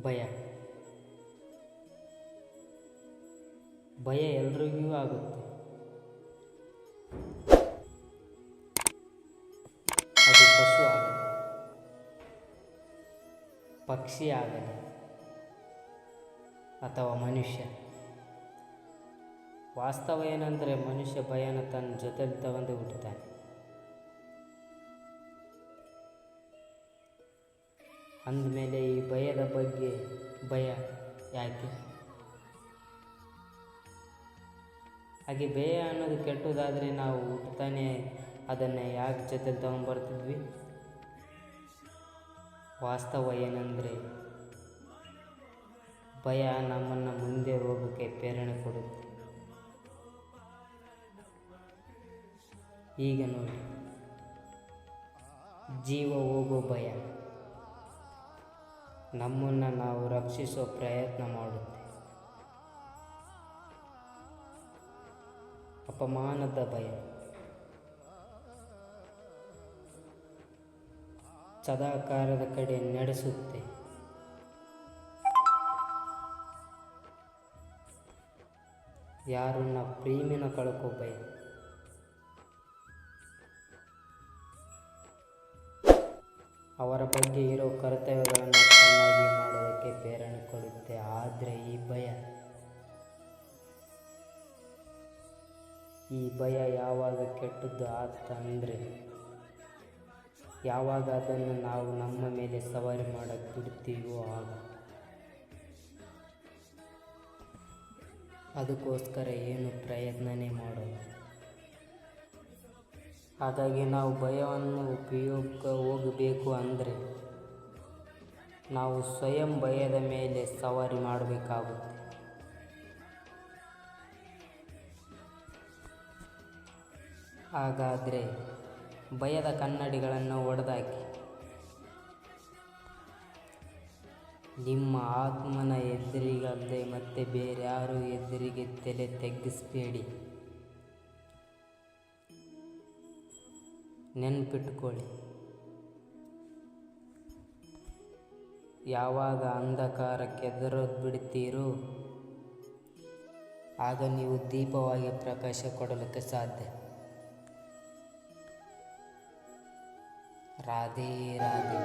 ಭಯ ಭಯ ಎಲ್ರಿಗೂ ಆಗುತ್ತೆ. ಅದು ಪಶು ಆಗಲಿ, ಪಕ್ಷಿ ಆಗಲಿ ಅಥವಾ ಮನುಷ್ಯ. ವಾಸ್ತವ ಏನಂದರೆ ಮನುಷ್ಯ ಭಯನ ತನ್ನ ಜೊತೆಲಿ ತಗೊಂಡು ಹುಟ್ಟುತ್ತಾನೆ. ಅಂದಮೇಲೆ ಈ ಭಯದ ಬಗ್ಗೆ ಭಯ ಯಾಕೆ? ಹಾಗೆ ಭಯ ಅನ್ನೋದು ಕೆಟ್ಟದಾದರೆ ನಾವು ಹುಟ್ಟುತ್ತಾನೆ ಅದನ್ನು ಯಾಕೆ ಜೊತೆಲಿ ತಗೊಂಡ್ಬರ್ತಿದ್ವಿ? ವಾಸ್ತವ ಏನಂದರೆ ಭಯ ನಮ್ಮನ್ನು ಮುಂದೆ ಹೋಗೋಕ್ಕೆ ಪ್ರೇರಣೆ ಕೊಡುತ್ತೆ. ಈಗ ನೋಡಿ, ಜೀವ ಹೋಗೋ ಭಯ ನಮ್ಮನ್ನು ನಾವು ರಕ್ಷಿಸೋ ಪ್ರಯತ್ನ ಮಾಡುತ್ತೆ. ಅಪಮಾನದ ಭಯ ಸದಾಕಾರದ ಕಡೆ ನಡೆಸುತ್ತೆ. ಯಾರನ್ನ ಪ್ರೇಮಿನ ಕಳ್ಕೋ ಭಯ. ಅವರ ಬಗ್ಗೆ ಇರೋ ಕರ್ತವ್ಯಗಳನ್ನು ಚೆನ್ನಾಗಿ ಮಾಡೋದಕ್ಕೆ ಪ್ರೇರಣೆ ಕೊಡುತ್ತೆ. ಆದರೆ ಈ ಭಯ ಯಾವಾಗ ಕೆಟ್ಟದ್ದು ಆತಂದರೆ ಯಾವಾಗ ಅದನ್ನು ನಾವು ನಮ್ಮ ಮೇಲೆ ಸವಾರಿ ಮಾಡೋಕ್ಕೆ ಬಿಡ್ತೀವೋ ಆಗ. ಅದಕ್ಕೋಸ್ಕರ ಏನು ಪ್ರಯತ್ನನೇ ಮಾಡೋದು. ಹಾಗಾಗಿ ನಾವು ಭಯವನ್ನು ಉಪಯೋಗಕ್ಕೆ ಹೋಗಬೇಕು ಅಂದರೆ ನಾವು ಸ್ವಯಂ ಭಯದ ಮೇಲೆ ಸವಾರಿ ಮಾಡಬೇಕಾಗುತ್ತೆ. ಹಾಗಾದರೆ ಭಯದ ಕನ್ನಡಿಗಳನ್ನು ಒಡೆದಾಕಿ ನಿಮ್ಮ ಆತ್ಮನ ಎದುರಿಗಲ್ಲದೆ ಮತ್ತೆ ಬೇರ್ಯಾರು ಎದುರಿಗೆ ತಲೆ ತಗ್ಗಿಸಬೇಡಿ. ನೆನ್ಪಿಟ್ಕೊಳ್ಳಿ, ಯಾವಾಗ ಅಂಧಕಾರಕ್ಕೆ ಎದುರೋದು ಬಿಡ್ತೀರೋ ಆಗ ನೀವು ದೀಪವಾಗಿ ಪ್ರಕಾಶ ಕೊಡಲಿಕ್ಕೆ ಸಾಧ್ಯ. ರಾಧೆ ರಾಧೆ.